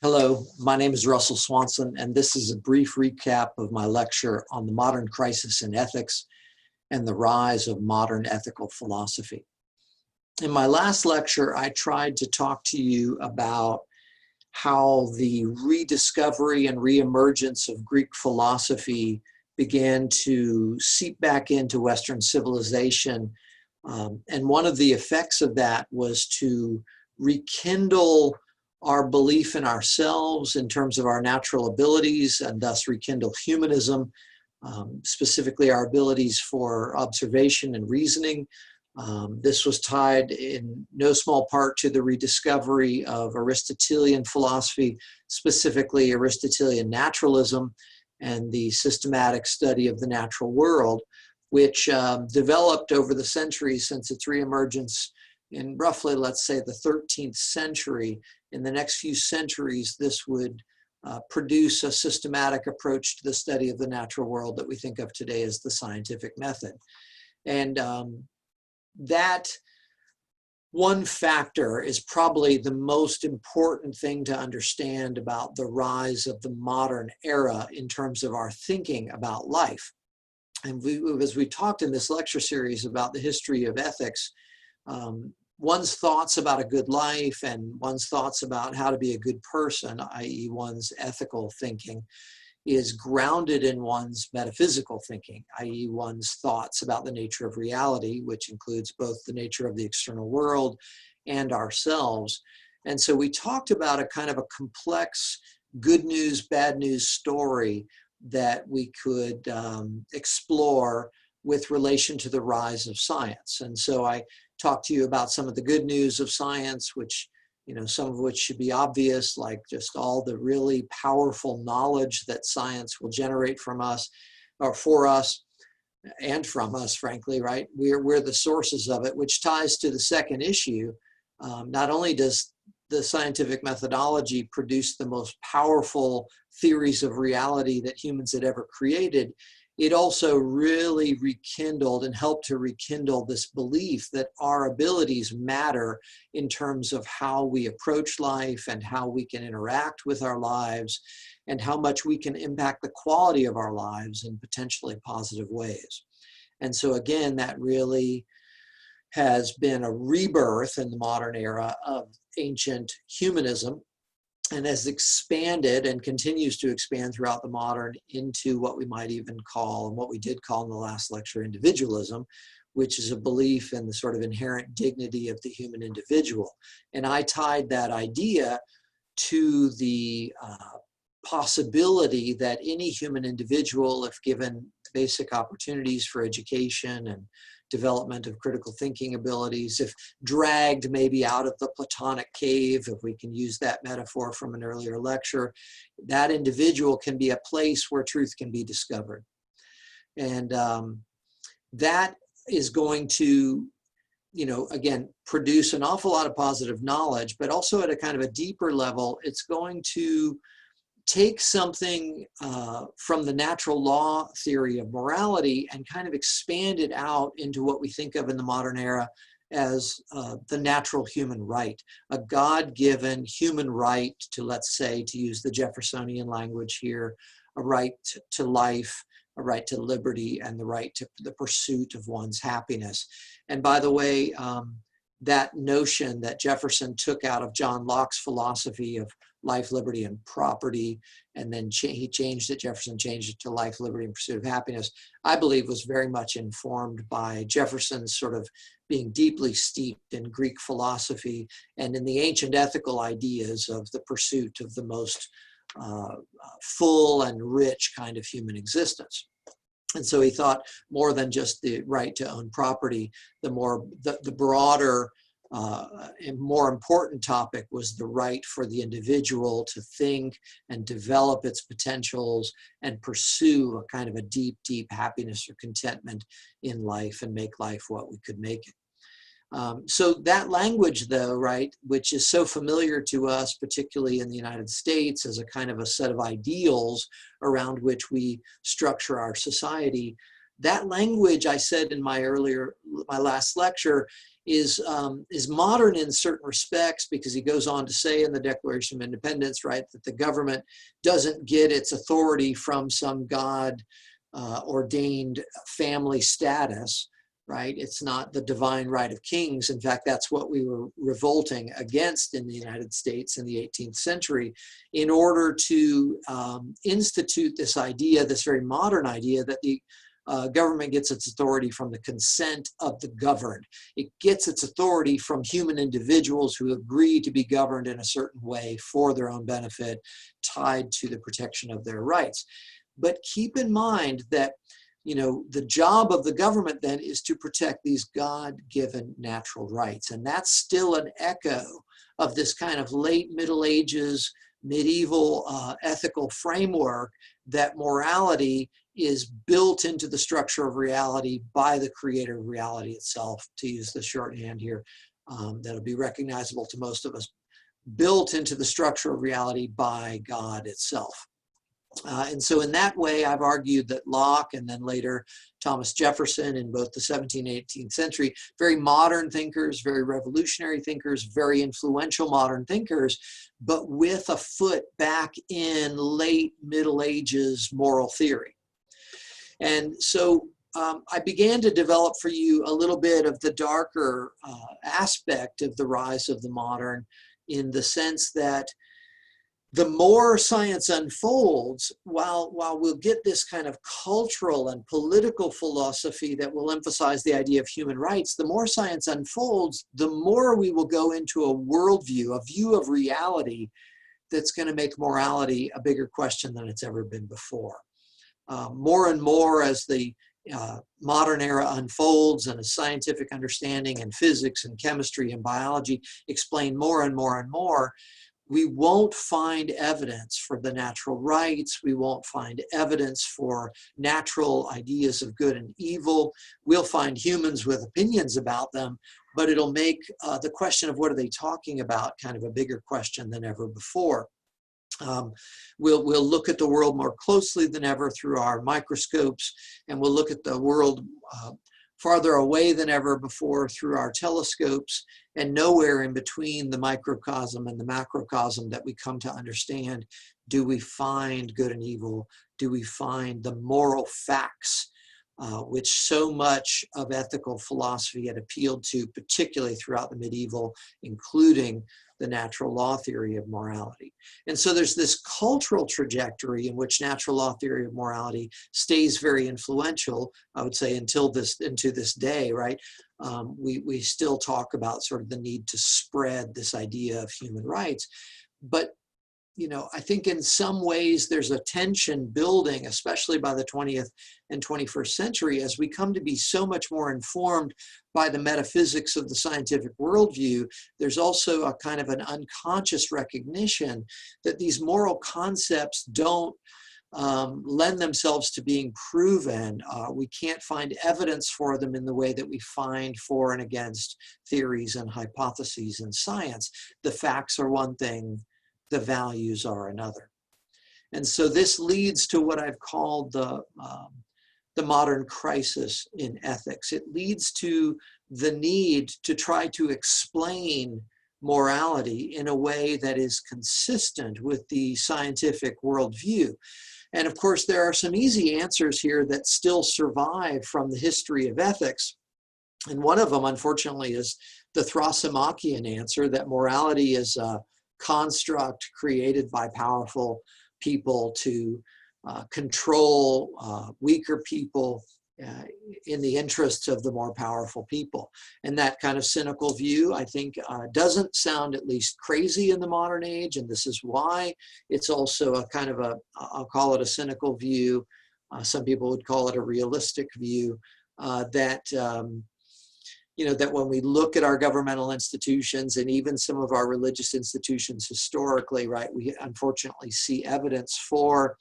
Hello, my name is Russell Swanson, and this is a brief recap of my lecture on the modern crisis in ethics and the rise of modern ethical philosophy. In my last lecture, I tried to talk to you about how the rediscovery and reemergence of Greek philosophy began to seep back into Western civilization. And one of the effects of that was to rekindle our belief in ourselves in terms of our natural abilities and thus rekindle humanism, specifically our abilities for observation and reasoning. This was tied in no small part to the rediscovery of Aristotelian philosophy, specifically Aristotelian naturalism and the systematic study of the natural world, which developed over the centuries since its reemergence in roughly, let's say, the 13th century. In the next few centuries, this would produce a systematic approach to the study of the natural world that we think of today as the scientific method. And that one factor is probably the most important thing to understand about the rise of the modern era in terms of our thinking about life. And as we talked in this lecture series about the history of ethics, one's thoughts about a good life and one's thoughts about how to be a good person, i.e. one's ethical thinking, is grounded in one's metaphysical thinking, i.e. one's thoughts about the nature of reality, which includes both the nature of the external world and ourselves. And so we talked about a kind of a complex good news, bad news story that we could explore with relation to the rise of science. And so I talked to you about some of the good news of science, which, some of which should be obvious, like just all the really powerful knowledge that science will generate from us, or for us, and from us, frankly, right? We're the sources of it, which ties to the second issue. Not only does the scientific methodology produce the most powerful theories of reality that humans had ever created, it also really rekindled and helped to rekindle this belief that our abilities matter in terms of how we approach life and how we can interact with our lives and how much we can impact the quality of our lives in potentially positive ways. And so again, that really has been a rebirth in the modern era of ancient humanism, and has expanded and continues to expand throughout the modern into what we might even call, and what we did call in the last lecture, individualism, which is a belief in the sort of inherent dignity of the human individual. And I tied that idea to the possibility that any human individual, if given basic opportunities for education and development of critical thinking abilities, if dragged maybe out of the Platonic cave, if we can use that metaphor from an earlier lecture, that individual can be a place where truth can be discovered. And that is going to, again, produce an awful lot of positive knowledge, but also at a kind of a deeper level, it's going to take something from the natural law theory of morality and kind of expand it out into what we think of in the modern era as the natural human right, a God-given human right to, let's say, to use the Jeffersonian language here, a right to life, a right to liberty, and the right to the pursuit of one's happiness. And by the way, that notion that Jefferson took out of John Locke's philosophy of life, liberty, and property, and then Jefferson changed it to life, liberty, and pursuit of happiness, I believe was very much informed by Jefferson's sort of being deeply steeped in Greek philosophy and in the ancient ethical ideas of the pursuit of the most full and rich kind of human existence. And so he thought more than just the right to own property, the broader and more important topic was the right for the individual to think and develop its potentials and pursue a kind of a deep, deep happiness or contentment in life and make life what we could make it. So that language, though, right, which is so familiar to us, particularly in the United States, as a kind of a set of ideals around which we structure our society, That language, I said in my last lecture, is modern in certain respects, because he goes on to say in the Declaration of Independence, right, that the government doesn't get its authority from some God ordained family status, right? It's not the divine right of kings. In fact, that's what we were revolting against in the United States in the 18th century, in order to institute this idea, this very modern idea, that the government gets its authority from the consent of the governed. It gets its authority from human individuals who agree to be governed in a certain way for their own benefit, tied to the protection of their rights. But keep in mind that, you know, the job of the government then is to protect these God-given natural rights. And that's still an echo of this kind of late Middle Ages, medieval ethical framework, that morality is built into the structure of reality by the creator of reality itself, to use the shorthand here, that'll be recognizable to most of us, built into the structure of reality by God itself. And so in that way, I've argued that Locke, and then later Thomas Jefferson, in both the 17th and 18th century, very modern thinkers, very revolutionary thinkers, very influential modern thinkers, but with a foot back in late Middle Ages moral theory. And so I began to develop for you a little bit of the darker aspect of the rise of the modern, in the sense that the more science unfolds, while we'll get this kind of cultural and political philosophy that will emphasize the idea of human rights, the more science unfolds, the more we will go into a worldview, a view of reality that's going to make morality a bigger question than it's ever been before. More and more, as the modern era unfolds, and as scientific understanding and physics and chemistry and biology explain more and more and more, we won't find evidence for the natural rights. We won't find evidence for natural ideas of good and evil. We'll find humans with opinions about them, but it'll make the question of what are they talking about kind of a bigger question than ever before. We'll look at the world more closely than ever through our microscopes, and we'll look at the world farther away than ever before through our telescopes, and nowhere in between the microcosm and the macrocosm that we come to understand do we find good and evil, do we find the moral facts, which so much of ethical philosophy had appealed to, particularly throughout the medieval, including the natural law theory of morality. And so there's this cultural trajectory in which natural law theory of morality stays very influential, I would say, into this day, right? We still talk about sort of the need to spread this idea of human rights. But, you know, I think in some ways there's a tension building, especially by the 20th and 21st century, as we come to be so much more informed by the metaphysics of the scientific worldview. There's also a kind of an unconscious recognition that these moral concepts don't lend themselves to being proven. We can't find evidence for them in the way that we find for and against theories and hypotheses in science. The facts are one thing, the values are another. And so this leads to what I've called the modern crisis in ethics. It leads to the need to try to explain morality in a way that is consistent with the scientific worldview. And of course, there are some easy answers here that still survive from the history of ethics. And one of them, unfortunately, is the Thrasymacheian answer that morality is a construct created by powerful people to control weaker people in the interests of the more powerful people. And that kind of cynical view, I think, doesn't sound at least crazy in the modern age, and this is why. It's also a kind of a, I'll call it a cynical view. Some people would call it a realistic view, that you know, that when we look at our governmental institutions and even some of our religious institutions historically, right, we unfortunately see evidence for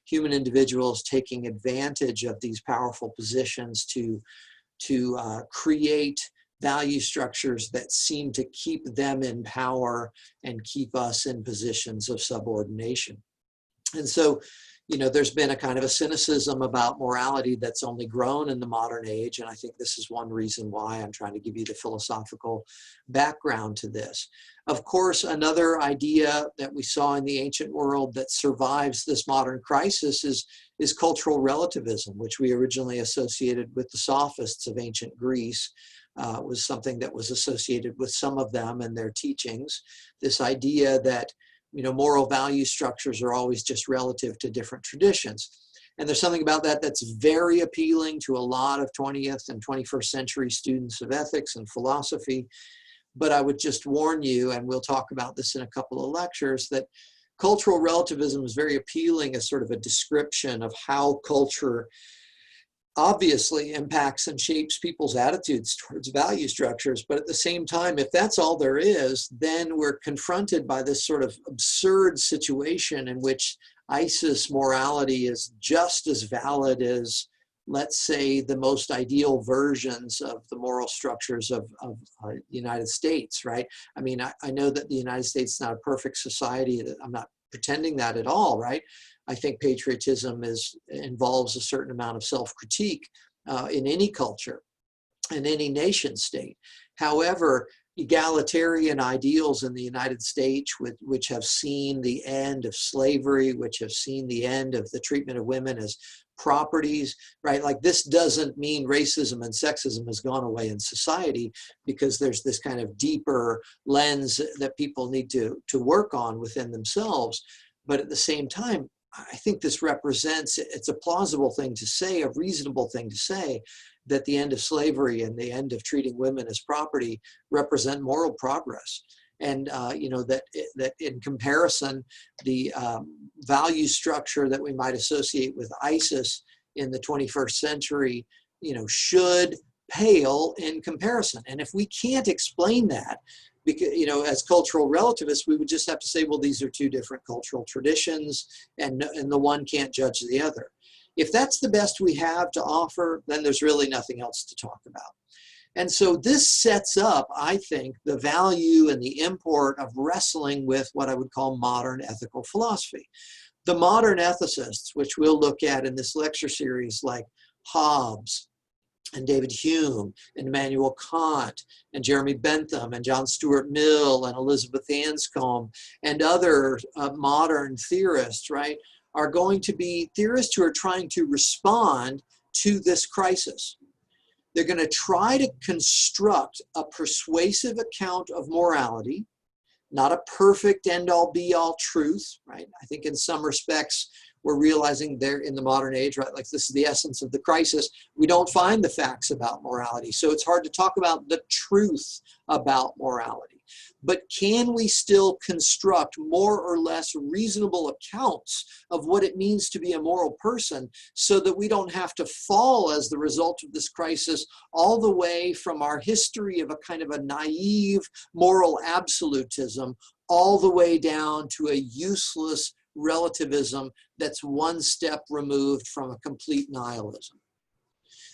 human individuals taking advantage of these powerful positions to create value structures that seem to keep them in power and keep us in positions of subordination. And so, you know, there's been a kind of a cynicism about morality that's only grown in the modern age. And I think this is one reason why I'm trying to give you the philosophical background to this. Of course, another idea that we saw in the ancient world that survives this modern crisis is cultural relativism, which we originally associated with the sophists of ancient Greece. Was something that was associated with some of them and their teachings. This idea that, you know, moral value structures are always just relative to different traditions. And there's something about that that's very appealing to a lot of 20th and 21st century students of ethics and philosophy. But I would just warn you, and we'll talk about this in a couple of lectures, that cultural relativism is very appealing as sort of a description of how culture obviously impacts and shapes people's attitudes towards value structures. But at the same time, if that's all there is, then we're confronted by this sort of absurd situation in which ISIS morality is just as valid as, let's say, the most ideal versions of the moral structures of the United States, right? I mean, I know that the United States is not a perfect society. I'm not pretending that at all, right? I think patriotism involves a certain amount of self-critique in any culture, in any nation state. However, egalitarian ideals in the United States, which have seen the end of slavery, which have seen the end of the treatment of women as properties, right? Like, this doesn't mean racism and sexism has gone away in society, because there's this kind of deeper lens that people need to work on within themselves. But at the same time, I think this represents, it's a plausible thing to say, a reasonable thing to say, that the end of slavery and the end of treating women as property represent moral progress. And you know, that in comparison, the value structure that we might associate with ISIS in the 21st century, you know, should pale in comparison. And if we can't explain that, because, you know, as cultural relativists, we would just have to say, well, these are two different cultural traditions, and the one can't judge the other. If that's the best we have to offer, then there's really nothing else to talk about. And so this sets up, I think, the value and the import of wrestling with what I would call modern ethical philosophy. The modern ethicists, which we'll look at in this lecture series, like Hobbes and David Hume and Immanuel Kant and Jeremy Bentham and John Stuart Mill and Elizabeth Anscombe and other modern theorists, right, are going to be theorists who are trying to respond to this crisis. They're going to try to construct a persuasive account of morality, not a perfect end-all be-all truth, right? I think in some respects, we're realizing there in the modern age, right, like this is the essence of the crisis, we don't find the facts about morality. So it's hard to talk about the truth about morality. But can we still construct more or less reasonable accounts of what it means to be a moral person, so that we don't have to fall as the result of this crisis all the way from our history of a kind of a naive moral absolutism all the way down to a useless relativism that's one step removed from a complete nihilism.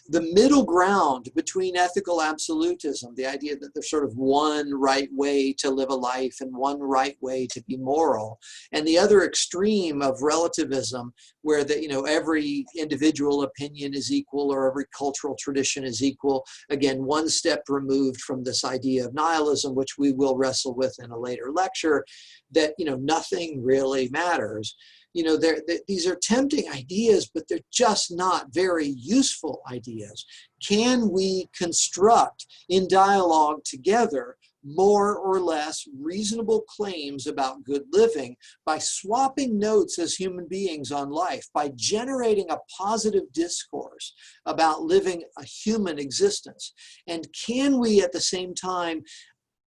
The middle ground between ethical absolutism, the idea that there's sort of one right way to live a life and one right way to be moral, and the other extreme of relativism, where the, you know, every individual opinion is equal or every cultural tradition is equal, again, one step removed from this idea of nihilism, which we will wrestle with in a later lecture, that, you know, nothing really matters. You know, these are tempting ideas, but they're just not very useful ideas. Can we construct in dialogue together more or less reasonable claims about good living by swapping notes as human beings on life, by generating a positive discourse about living a human existence? And can we at the same time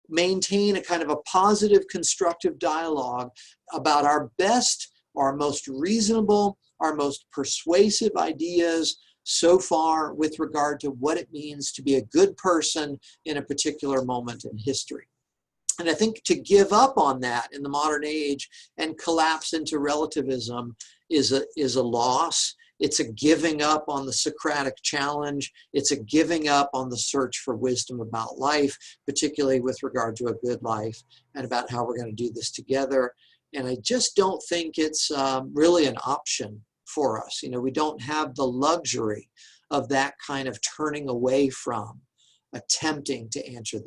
maintain a kind of a positive, constructive dialogue about our best, our most reasonable, our most persuasive ideas so far with regard to what it means to be a good person in a particular moment in history? And I think to give up on that in the modern age and collapse into relativism is a loss. It's a giving up on the Socratic challenge. It's a giving up on the search for wisdom about life, particularly with regard to a good life and about how we're going to do this together. And I just don't think it's really an option for us. You know, we don't have the luxury of that kind of turning away from attempting to answer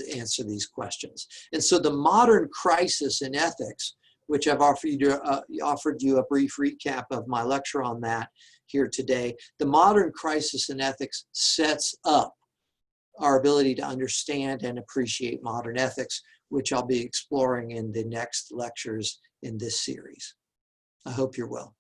these questions. And so the modern crisis in ethics, which I've offered you a brief recap of my lecture on that here today, the modern crisis in ethics sets up our ability to understand and appreciate modern ethics, which I'll be exploring in the next lectures in this series. I hope you're well.